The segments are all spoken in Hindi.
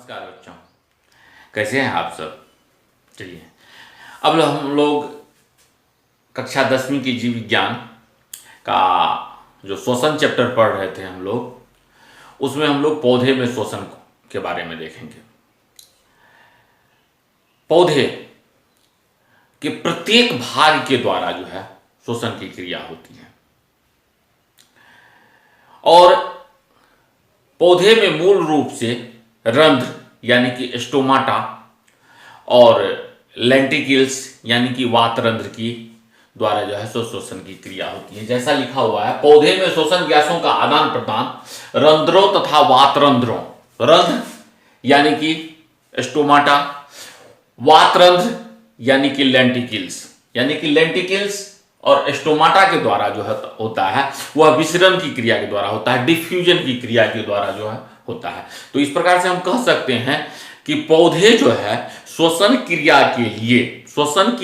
नमस्कार बच्चों, कैसे हैं आप सब। चलिए अब हम लोग कक्षा 10वीं की जीव विज्ञान का जो श्वसन चैप्टर पढ़ रहे थे हम लोग, उसमें हम लोग पौधे में श्वसन के बारे में देखेंगे। पौधे के प्रत्येक भाग के द्वारा जो है श्वसन की क्रिया होती है और पौधे में मूल रूप से रंध्र यानी कि स्टोमाटा और लेंटिकल्स यानी कि वातरंध्र की द्वारा जो है श्वसन की क्रिया होती है। जैसा लिखा हुआ है, पौधे में श्वसन गैसों का आदान प्रदान रंध्रों तथा वातरंध्रों, रंध्र यानी कि स्टोमाटा, वातरंध्र यानी कि लेंटिकल्स और स्टोमाटा के द्वारा जो है होता है वह विसरण की क्रिया के द्वारा होता है, डिफ्यूजन की क्रिया के द्वारा जो है होता है। तो इस प्रकार से हम कह सकते हैं कि पौधे जो है श्वसन की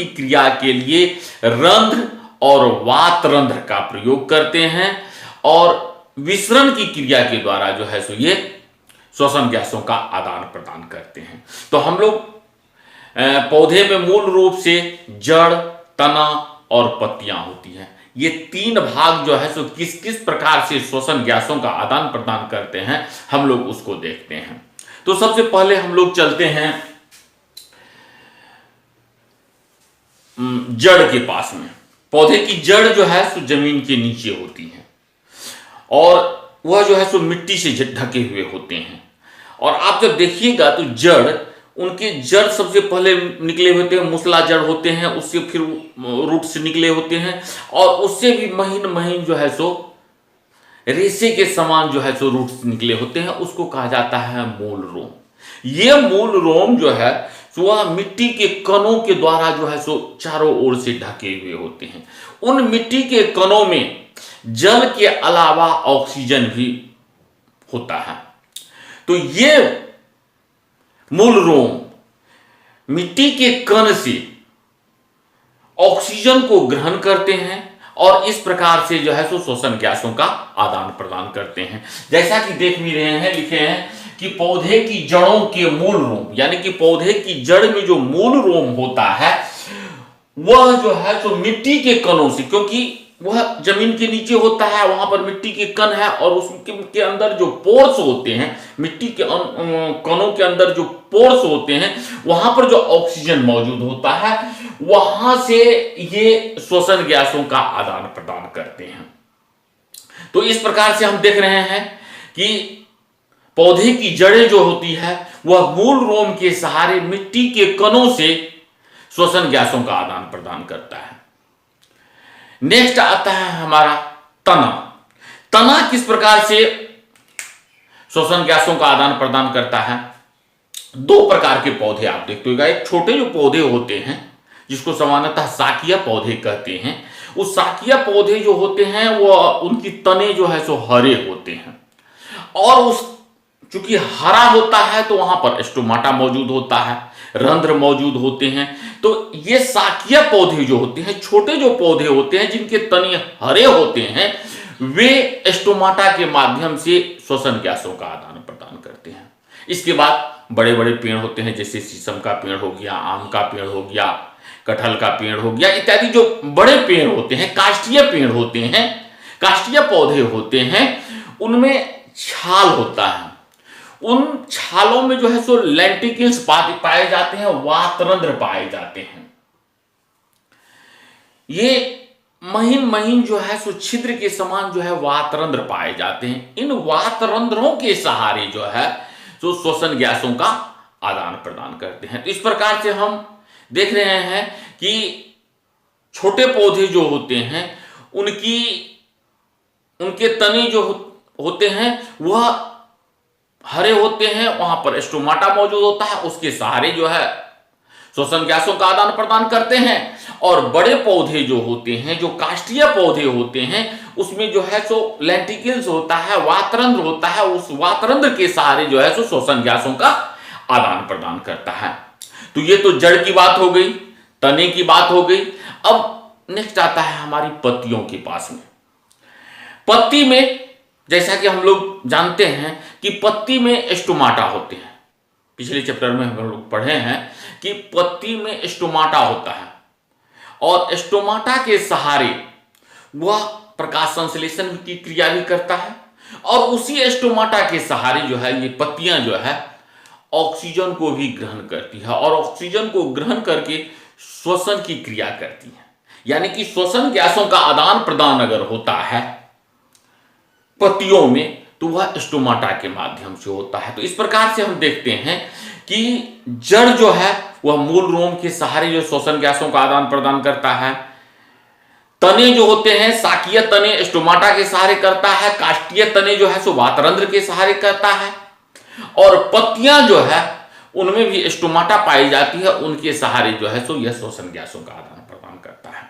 क्रिया के लिए रंध्र और वातरंध्र का प्रयोग करते हैं और विसरण की क्रिया के द्वारा जो है सो ये श्वसन गैसों का आदान प्रदान करते हैं। तो हम लोग पौधे में मूल रूप से जड़, तना और पत्तियां होती हैं। ये तीन भाग जो है सो किस किस प्रकार से श्वसन गैसों का आदान प्रदान करते हैं हम लोग उसको देखते हैं। तो सबसे पहले हम लोग चलते हैं जड़ के पास में। पौधे की जड़ जो है सो जमीन के नीचे होती है और वह जो है सो मिट्टी से ढके हुए होते हैं। और आप जब देखिएगा तो उनके जड़ सबसे पहले निकले होते हैं, मूसला जड़ होते हैं, उससे फिर रूट से निकले होते हैं और उससे भी महीन महीन जो है सो रेशे के समान जो है सो रूट निकले होते हैं। उसको कहा जाता है मूल रोम। ये मूल रोम जो है सो वह मिट्टी के कणों के द्वारा जो है सो चारों ओर से ढके हुए होते हैं। उन मिट्टी के कणों में जल के अलावा ऑक्सीजन भी होता है। तो ये मूल रोम मिट्टी के कण से ऑक्सीजन को ग्रहण करते हैं और इस प्रकार से जो है सो श्वसन गैसों का आदान प्रदान करते हैं। जैसा कि देख भी रहे हैं, लिखे हैं कि पौधे की जड़ों के मूल रोम यानी कि पौधे की जड़ में जो मूल रोम होता है वह जो है सो मिट्टी के कणों से, क्योंकि वह जमीन के नीचे होता है, वहां पर मिट्टी के कण है और उसके अंदर जो पोर्स होते हैं, मिट्टी के कणों के अंदर जो पोर्स होते हैं वहां पर जो ऑक्सीजन मौजूद होता है वहां से ये श्वसन गैसों का आदान प्रदान करते हैं। तो इस प्रकार से हम देख रहे हैं कि पौधे की जड़ें जो होती है वह मूल रोम के सहारे मिट्टी के कणों से श्वसन गैसों का आदान प्रदान करता है। नेक्स्ट आता है हमारा तना। तना किस प्रकार से श्वसन गैसों का आदान प्रदान करता है? दो प्रकार के पौधे आप देखते होगा। एक छोटे जो पौधे होते हैं जिसको सामान्यतः साकिया पौधे कहते हैं, उस साकिया पौधे जो होते हैं वो उनकी तने जो है सो हरे होते हैं और उस चूंकि हरा होता है तो वहां पर स्टोमाटा मौजूद होता है, रंध्र मौजूद होते हैं। तो ये साकिया पौधे जो होते हैं, छोटे जो पौधे होते हैं जिनके तने हरे होते हैं, वे स्टोमाटा के माध्यम से श्वसन गैसों का आदान प्रदान करते हैं। इसके बाद बड़े बड़े पेड़ होते हैं, जैसे शीशम का पेड़ हो गया, आम का पेड़ हो गया, कटहल का पेड़ हो गया इत्यादि। जो बड़े पेड़ होते हैं, काष्ठीय पेड़ होते हैं, काष्ठीय पौधे होते हैं, उनमें छाल होता है। उन छालों में जो है सो लेंटिकल्स पाए जाते हैं, वातरंध्र पाए जाते हैं। ये महीन महीन जो है सो छिद्र के समान जो है वातरंध्र पाए जाते हैं। इन वातरंध्रों के सहारे जो है सो श्वसन गैसों का आदान प्रदान करते हैं। तो इस प्रकार से हम देख रहे हैं कि छोटे पौधे जो होते हैं उनके तने जो होते हैं वह हरे होते हैं, वहां पर स्टोमाटा मौजूद होता है, उसके सहारे जो है श्वसन गैसों का आदान प्रदान करते हैं। और बड़े पौधे जो होते हैं, जो काष्ठीय पौधे होते हैं, उसमें जो है सो लेंटिकल्स होता है, वातरंध्र होता है, उस वातरंध्र के सहारे जो है सो श्वसन गैसों का आदान प्रदान करता है। तो ये तो जड़ की बात हो गई, तने की बात हो गई। अब नेक्स्ट आता है हमारी पत्तियों के पास में। पत्ती में जैसा कि हम लोग जानते हैं कि पत्ती में स्टोमाटा होते हैं, पिछले चैप्टर में हम लोग पढ़े हैं कि पत्ती में स्टोमाटा होता है और स्टोमाटा के सहारे वह प्रकाश संश्लेषण की क्रिया भी करता है और उसी स्टोमाटा के सहारे जो है ये पत्तियां जो है ऑक्सीजन को भी ग्रहण करती है और ऑक्सीजन को ग्रहण करके श्वसन की क्रिया करती है। यानी कि श्वसन गैसों का आदान प्रदान अगर होता है पत्तियों में तो वह स्टोमाटा के माध्यम से होता है। तो इस प्रकार से हम देखते हैं कि जड़ जो है वह मूल रोम के सहारे जो श्वसन गैसों का आदान प्रदान करता है। तने जो होते हैं शाकीय तने स्टोमाटा के सहारे करता है, काष्ठीय तने जो है सो वातरंध्र के सहारे करता है और पत्तियां जो है उनमें भी स्टोमाटा पाई जाती है, उनके सहारे जो है सो यह श्वसन गैसों का आदान प्रदान करता है।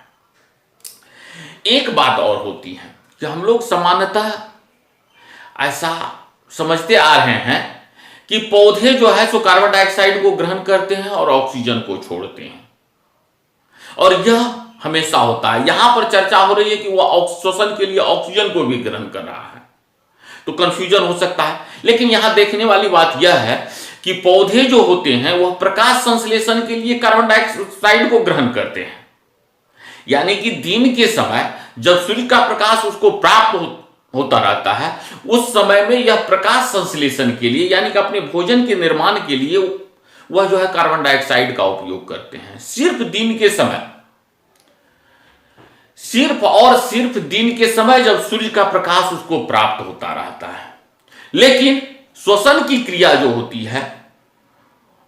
एक बात और होती है कि हम लोग सामान्यतः ऐसा समझते आ रहे हैं कि पौधे जो है सो कार्बन डाइऑक्साइड को ग्रहण करते हैं और ऑक्सीजन को छोड़ते हैं और यह हमेशा होता है। यहां पर चर्चा हो रही है कि वह श्वसन के लिए ऑक्सीजन को भी ग्रहण कर रहा है, तो कंफ्यूजन हो सकता है। लेकिन यहां देखने वाली बात यह है कि पौधे जो होते हैं वह प्रकाश संश्लेषण के लिए कार्बन डाइऑक्साइड को ग्रहण करते हैं। यानी कि दिन के समय जब सूर्य का प्रकाश उसको प्राप्त होता रहता है उस समय में यह प्रकाश संश्लेषण के लिए यानी कि अपने भोजन के निर्माण के लिए वह जो है कार्बन डाइऑक्साइड का उपयोग करते हैं। सिर्फ दिन के समय, सिर्फ और सिर्फ दिन के समय जब सूर्य का प्रकाश उसको प्राप्त होता रहता है। लेकिन श्वसन की क्रिया जो होती है,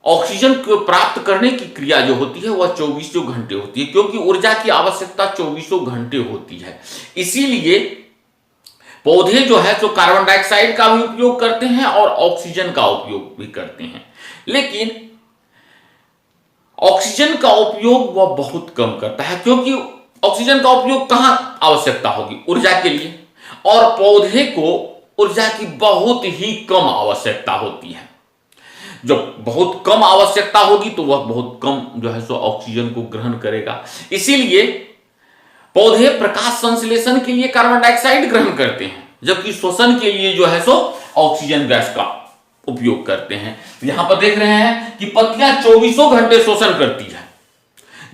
ऑक्सीजन को प्राप्त करने की क्रिया जो होती है वह 24 घंटे होती है, क्योंकि ऊर्जा की आवश्यकता 24 घंटे होती है। इसीलिए पौधे जो है तो कार्बन डाइऑक्साइड का भी उपयोग करते हैं और ऑक्सीजन का उपयोग भी करते हैं। लेकिन ऑक्सीजन का उपयोग वह बहुत कम करता है, क्योंकि ऑक्सीजन का उपयोग कहां आवश्यकता होगी? ऊर्जा के लिए, और पौधे को ऊर्जा की बहुत ही कम आवश्यकता होती है। जब बहुत कम आवश्यकता होगी तो वह बहुत कम जो है सो ऑक्सीजन को ग्रहण करेगा। इसीलिए पौधे प्रकाश संश्लेषण के लिए कार्बन डाइऑक्साइड ग्रहण करते हैं, जबकि श्वसन के लिए जो है सो ऑक्सीजन गैस का उपयोग करते हैं। यहां पर देख रहे हैं कि पत्तियां 24 घंटे श्वसन करती है,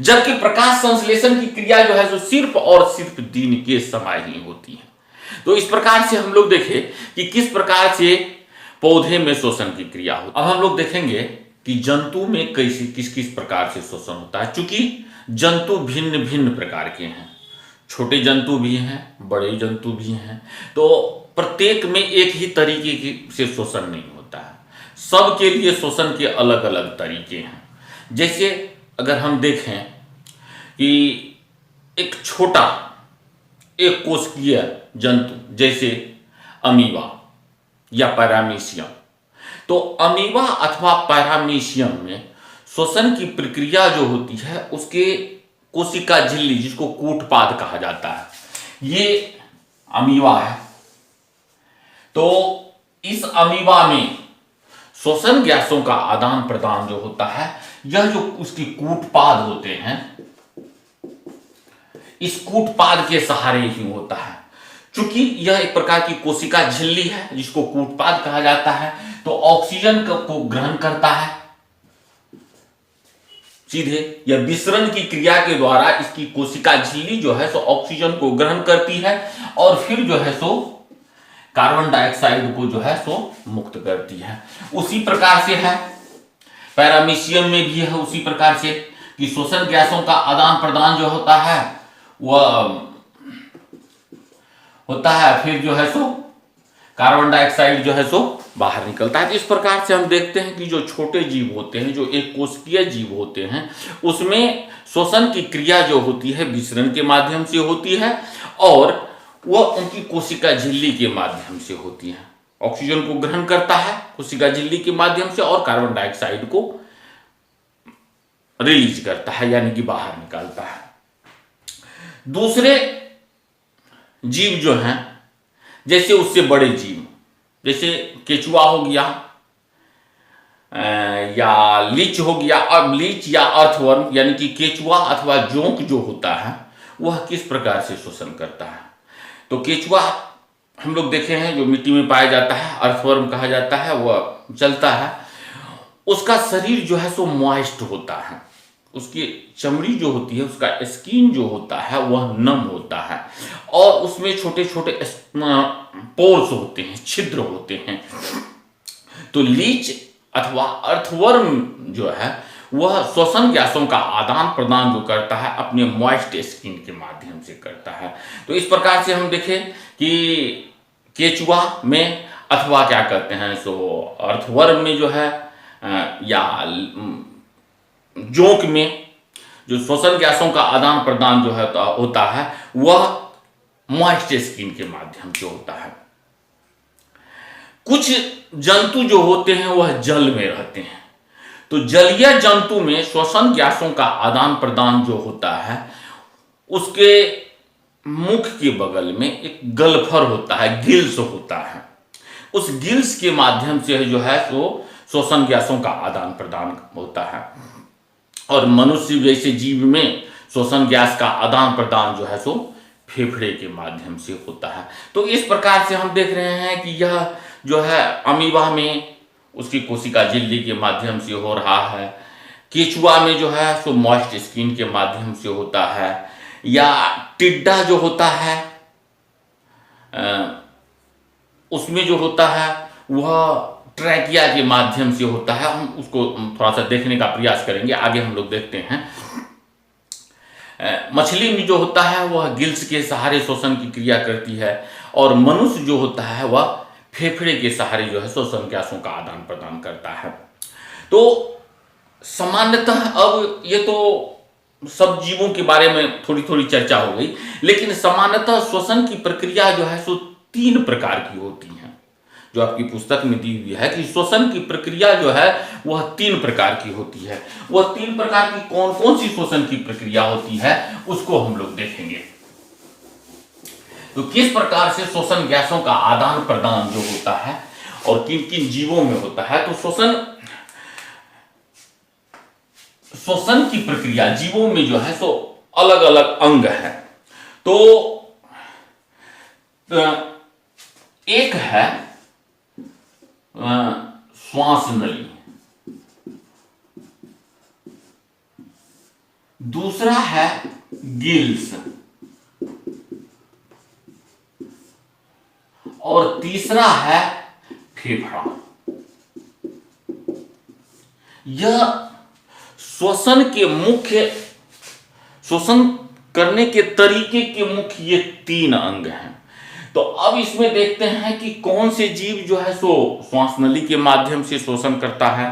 जबकि प्रकाश संश्लेषण की क्रिया जो है सो सिर्फ और सिर्फ दिन के समय ही होती है। तो इस प्रकार से हम लोग देखें कि किस प्रकार से पौधे में श्वसन की क्रिया होती है। अब हम लोग देखेंगे कि जंतु में कैसे किस किस प्रकार से श्वसन होता है। चूंकि जंतु भिन्न भिन्न प्रकार के हैं, छोटे जंतु भी हैं, बड़े जंतु भी हैं, तो प्रत्येक में एक ही तरीके से श्वसन नहीं होता है। सबके लिए श्वसन के अलग अलग तरीके हैं। जैसे अगर हम देखें कि एक छोटा एक कोशिकीय जंतु जैसे अमीबा या पैरामीशियम, तो अमीबा अथवा पैरामीशियम में श्वसन की प्रक्रिया जो होती है उसके कोशिका झिल्ली, जिसको कूटपाद कहा जाता है, ये अमीबा है। तो इस अमीबा में श्वसन गैसों का आदान प्रदान जो होता है, यह जो उसकी कूटपाद होते हैं, इस कूटपाद के सहारे ही होता है। चूंकि यह एक प्रकार की कोशिका झिल्ली है जिसको कूटपाद कहा जाता है, तो ऑक्सीजन को ग्रहण करता है सीधे, या विसरण की क्रिया के द्वारा इसकी कोशिका झिल्ली जो है सो ऑक्सीजन को ग्रहण करती है और फिर जो है सो कार्बन डाइऑक्साइड को जो है सो मुक्त करती है। उसी प्रकार से है पैरामीशियम में भी है, उसी प्रकार से कि श्वसन गैसों का आदान प्रदान जो होता है वह होता है, फिर जो है सो कार्बन डाइऑक्साइड जो है सो बाहर निकलता है। तो इस प्रकार से हम देखते हैं कि जो छोटे जीव होते हैं, जो एक कोशिकीय जीव होते हैं, उसमें श्वसन की क्रिया जो होती है विसरण के माध्यम से होती है और वह उनकी कोशिका झिल्ली के माध्यम से होती है। ऑक्सीजन को ग्रहण करता है कोशिका झिल्ली के माध्यम से और कार्बन डाइऑक्साइड को रिलीज करता है, यानी कि बाहर निकालता है। दूसरे जीव जो हैं, जैसे उससे बड़े जीव, जैसे केचुआ हो गया या लीच हो गया, अब लीच या अर्थवर्म, यानी कि केचुआ अथवा जोंक जो होता है वह किस प्रकार से श्वसन करता है। तो केचुआ हम लोग देखे हैं जो मिट्टी में पाया जाता है, अर्थवर्म कहा जाता है, वह चलता है। उसका शरीर जो है सो मॉइस्ट होता है, उसकी चमड़ी जो होती है, उसका स्किन जो होता है वह नम होता है, और उसमें छोटे छोटे पोर्स होते हैं, छिद्र होते हैं। तो लीच अथवा अर्थवर्म जो है वह श्वसन गैसों का आदान प्रदान जो करता है अपने मॉइस्ट स्किन के माध्यम से करता है। तो इस प्रकार से हम देखें कि केचुआ में अथवा क्या कहते हैं सो अर्थवर्म में जो है या जोंक में जो श्वसन गैसों का आदान प्रदान जो है होता है वह मॉइस्ट स्किन के माध्यम से होता है। कुछ जंतु जो होते हैं वह जल में रहते हैं, तो जलीय जंतु में श्वसन गैसों का आदान प्रदान जो होता है उसके मुख के बगल में एक गल्फर होता है, गिल्स होता है। उस गिल्स के माध्यम से जो है तो श्वसन गैसों का आदान प्रदान होता है। और मनुष्य जैसे जीव में श्वसन गैस का आदान प्रदान जो है सो फेफड़े के माध्यम से होता है। तो इस प्रकार से हम देख रहे हैं कि यह जो है अमीबा में उसकी कोशिका झिल्ली के माध्यम से हो रहा है, केचुआ में जो है सो मॉइस्ट स्किन के माध्यम से होता है, या टिड्डा जो होता है उसमें जो होता है वह ट्रैकिया के माध्यम से होता है। हम उसको थोड़ा सा देखने का प्रयास करेंगे, आगे हम लोग देखते हैं। मछली में जो होता है वह गिल्स के सहारे श्वसन की क्रिया करती है, और मनुष्य जो होता है वह फेफड़े के सहारे जो है श्वसन गैसों का आदान प्रदान करता है। तो सामान्यतः अब ये तो सब जीवों के बारे में थोड़ी थोड़ी चर्चा हो गई, लेकिन सामान्यतः श्वसन की प्रक्रिया जो है सो 3 प्रकार की होती है। जो आपकी पुस्तक में दी हुई है कि श्वसन की प्रक्रिया जो है वह 3 प्रकार की होती है। वह 3 प्रकार की कौन कौन सी श्वसन की प्रक्रिया होती है उसको हम लोग देखेंगे। तो किस प्रकार से श्वसन गैसों का आदान प्रदान जो होता है और किन किन जीवों में होता है। तो श्वसन की प्रक्रिया जीवों में जो है सो अलग अलग अंग है। तो एक है श्वास नली, दूसरा है गिल्स, और तीसरा है फेफड़ा। यह श्वसन के मुख्य श्वसन करने के तरीके के मुख्य ये 3 अंग हैं। तो अब इसमें देखते हैं कि कौन से जीव जो है सो श्वास नली के माध्यम से श्वसन करता है,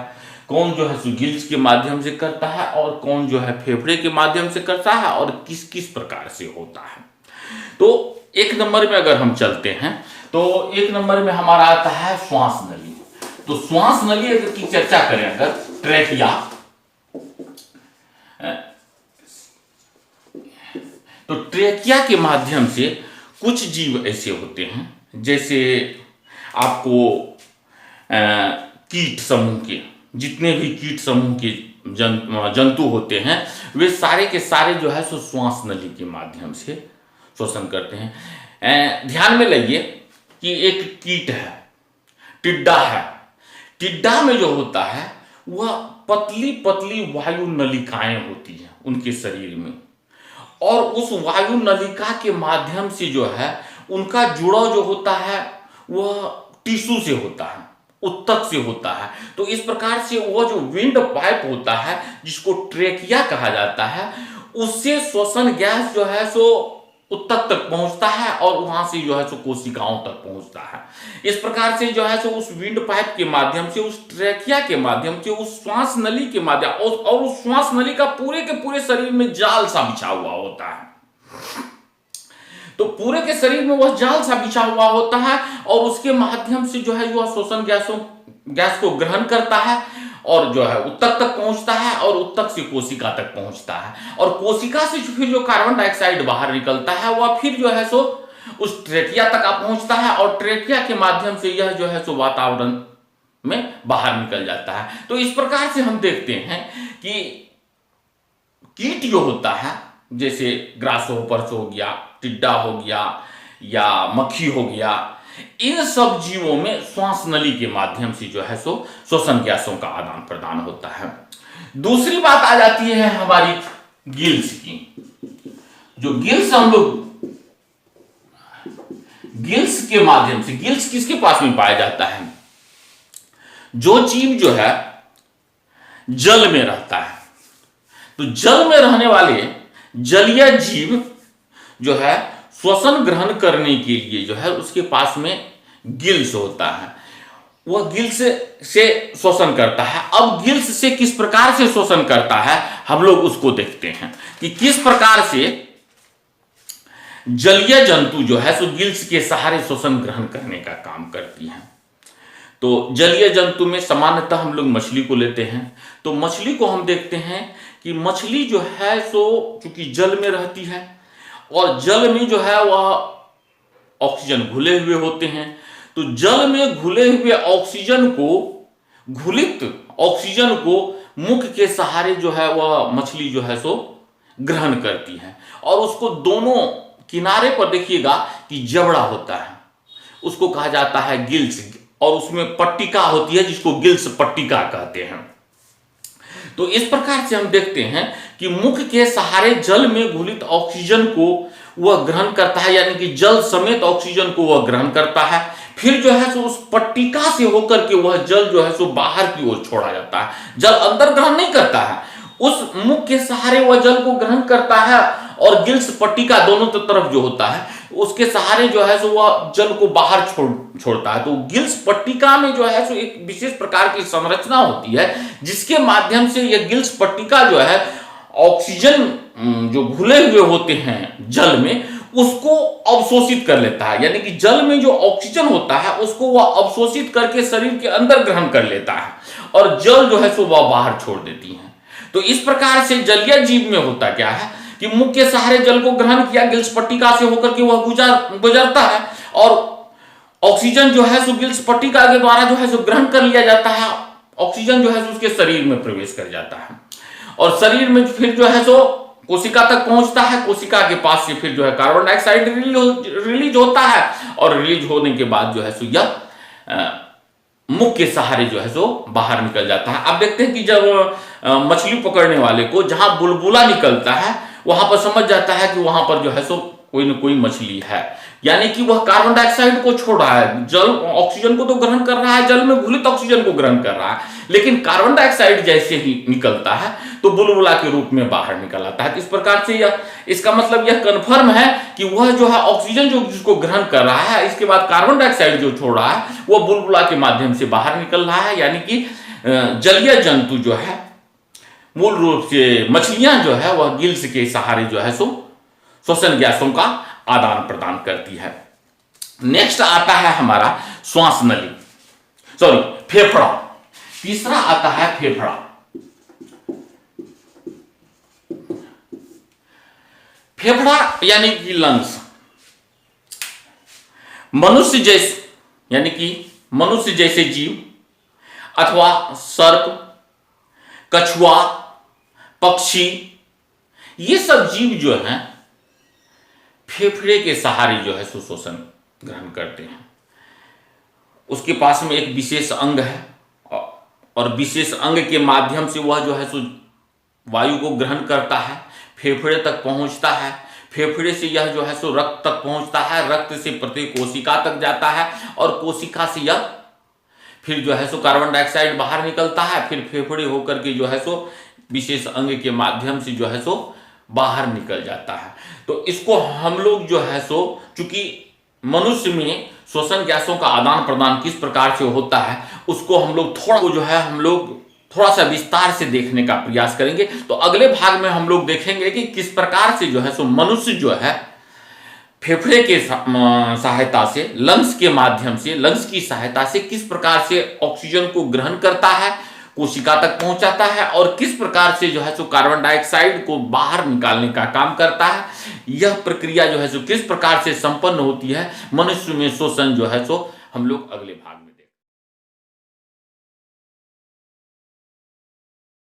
कौन जो है सो गिल्स के माध्यम से करता है, और कौन जो है फेफड़े के माध्यम से करता है, और किस किस प्रकार से होता है। तो 1 नंबर में अगर हम चलते हैं तो 1 नंबर में हमारा आता है श्वास नली। तो श्वास नली की चर्चा करें अगर, ट्रैकिया, तो ट्रैकिया के माध्यम से कुछ जीव ऐसे होते हैं, जैसे आपको कीट समूह के जितने भी कीट समूह के जंतु होते हैं वे सारे के सारे जो है सो श्वास नली के माध्यम से श्वसन करते हैं। ध्यान में लाइए कि एक कीट है, टिड्डा है। टिड्डा में जो होता है वह पतली पतली वायु नलिकाएं होती हैं उनके शरीर में, और उस वायु नलिका के माध्यम से जो है उनका जुड़ाव जो होता है वह टिश्यू से होता है, उत्तक से होता है। तो इस प्रकार से वह जो विंड पाइप होता है जिसको ट्रेकिया कहा जाता है, उससे श्वसन गैस जो है सो उत्तक तक पहुंचता है और वहां से जो है सो कोशिकाओं तक पहुंचता है। इस प्रकार से जो है सो उस विंड पाइप के माध्यम से, उस ट्रेकिया के माध्यम से, उस श्वास नली के माध्यम, और उस श्वास नली का पूरे के पूरे शरीर में जाल सा बिछा हुआ होता है। तो पूरे के शरीर में वह जाल सा बिछा हुआ होता है, और उसके माध्यम से जो है वह श्वसन गैस को ग्रहण करता है और जो है उत्तक तक पहुंचता है, और उत्तक से कोशिका तक पहुंचता है, और कोशिका से फिर जो कार्बन डाइऑक्साइड बाहर निकलता है वह फिर जो है सो उस ट्रेकिया तक पहुंचता है, और ट्रेकिया के माध्यम से यह जो है सो वातावरण में बाहर निकल जाता है। तो इस प्रकार से हम देखते हैं कि कीट जो होता है, जैसे ग्रासहोपर्स हो गया, टिड्डा हो गया, या मक्खी हो गया, इन सब जीवों में श्वास नली के माध्यम से जो है सो श्वसन गैसों का आदान प्रदान होता है। दूसरी बात आ जाती है हमारी गिल्स की। जो गिल्स हम लोग गिल्स के माध्यम से, गिल्स किसके पास में पाया जाता है? जो जीव जो है जल में रहता है, तो जल में रहने वाले जलीय जीव जो है श्वसन ग्रहण करने के लिए जो है उसके पास में गिल्स होता है, वह गिल्स से श्वसन करता है। अब गिल्स से किस प्रकार से श्वसन करता है हम लोग उसको देखते हैं कि किस प्रकार से जलीय जंतु जो है सो गिल्स के सहारे श्वसन ग्रहण करने का काम करती है। तो जलीय जंतु में सामान्यतः हम लोग मछली को लेते हैं। तो मछली को हम देखते हैं कि मछली जो है सो चूंकि जल में रहती है और जल में जो है वह ऑक्सीजन घुले हुए होते हैं, तो जल में घुले हुए ऑक्सीजन को, घुलित ऑक्सीजन को मुख के सहारे जो है वह मछली जो है सो ग्रहण करती है। और उसको दोनों किनारे पर देखिएगा कि जबड़ा होता है, उसको कहा जाता है गिल्स, और उसमें पट्टिका होती है जिसको गिल्स पट्टिका कहते हैं। तो इस प्रकार से हम देखते हैं कि मुख के सहारे जल में घुलित ऑक्सीजन को वह ग्रहण करता है, यानी कि जल समेत ऑक्सीजन को वह ग्रहण करता है। फिर जो है सो उस पट्टिका से होकर के वह जल जो है सो बाहर की ओर छोड़ा जाता है। जल अंदर ग्रहण नहीं करता है, उस मुख के सहारे वह जल को ग्रहण करता है और गिल्स पट्टिका दोनों तरफ जो होता है उसके सहारे जो है सो वह जल को बाहर छोड़ता है। तो गिल्स पट्टिका में जो है सो एक विशेष प्रकार की संरचना होती है जिसके माध्यम से यह गिल्स पट्टिका जो है ऑक्सीजन जो घुले हुए होते हैं जल में उसको अवशोषित कर लेता है, यानी कि जल में जो ऑक्सीजन होता है उसको वह अवशोषित करके शरीर के अंदर ग्रहण कर लेता है और जल जो है सो वह बाहर छोड़ देती है। तो इस प्रकार से जलीय जीव में होता क्या है कि मुख के सहारे जल को ग्रहण किया, गिल्स पट्टिका से होकर के वह गुजरता है और ऑक्सीजन जो है सो गिल्स पट्टिका के द्वारा जो है सो ग्रहण कर लिया जाता है। ऑक्सीजन जो है सो उसके शरीर में प्रवेश कर जाता है और शरीर में फिर जो है सो कोशिका तक पहुंचता है। कोशिका के पास से फिर जो है कार्बन डाइऑक्साइड रिलीज होता है और रिलीज होने के बाद जो है सो यह मुख के सहारे जो है सो बाहर निकल जाता है। आप देखते हैं कि जब मछली पकड़ने वाले को जहां बुलबुला निकलता है वहां पर समझ जाता है कि वहां पर जो है सो कोई न कोई मछली है, यानी कि वह कार्बन डाइऑक्साइड को छोड़ रहा है। जल ऑक्सीजन को तो ग्रहण कर रहा है, जल में घुलित ऑक्सीजन को ग्रहण कर रहा है, लेकिन कार्बन डाइऑक्साइड जैसे ही निकलता है तो बुलबुला के रूप में बाहर निकल आता है। तो इस प्रकार से यह, इसका मतलब यह कन्फर्म है कि वह जो है ऑक्सीजन जो जिसको ग्रहण कर रहा है, इसके बाद कार्बन डाइऑक्साइड जो छोड़ रहा है वह बुलबुला के माध्यम से बाहर निकल रहा है। यानी कि जलीय जंतु जो है मूल रूप से मछलियां जो है वह गिल्स के सहारे जो है सो श्वसन गैसों का आदान प्रदान करती है। नेक्स्ट आता है हमारा श्वास नली, सॉरी फेफड़ा। तीसरा आता है फेफड़ा। फेफड़ा यानी कि लंग्स। मनुष्य जैसे, यानी कि मनुष्य जैसे जीव अथवा सर्प, कछुआ, पक्षी, ये सब जीव जो हैं फेफड़े के सहारे जो है सो श्वसन ग्रहण करते हैं। उसके पास में एक विशेष अंग है और विशेष अंग के माध्यम से वह जो है सो वायु को ग्रहण करता है, फेफड़े तक पहुंचता है, फेफड़े से यह जो है सो रक्त तक पहुंचता है, रक्त से प्रत्येक कोशिका तक जाता है और कोशिका से यह फिर जो है सो कार्बन डाइऑक्साइड बाहर निकलता है, फिर फेफड़े होकर के जो है सो विशेष अंग के माध्यम से जो है सो बाहर निकल जाता है। तो इसको हम लोग जो है सो, चूंकि मनुष्य में श्वसन गैसों का आदान प्रदान किस प्रकार से होता है उसको हम लोग थोड़ा सा विस्तार से देखने का प्रयास करेंगे। तो अगले भाग में हम लोग देखेंगे कि किस प्रकार से जो है सो मनुष्य जो है फेफड़े के सहायता से, लंग्स के माध्यम से, लंग्स की सहायता से किस प्रकार से ऑक्सीजन को ग्रहण करता है, कोशिका तक पहुंचाता है और किस प्रकार से जो है सो कार्बन डाइऑक्साइड को बाहर निकालने का काम करता है। यह प्रक्रिया जो है सो किस प्रकार से संपन्न होती है मनुष्य में श्वसन जो है सो हम लोग अगले भाग में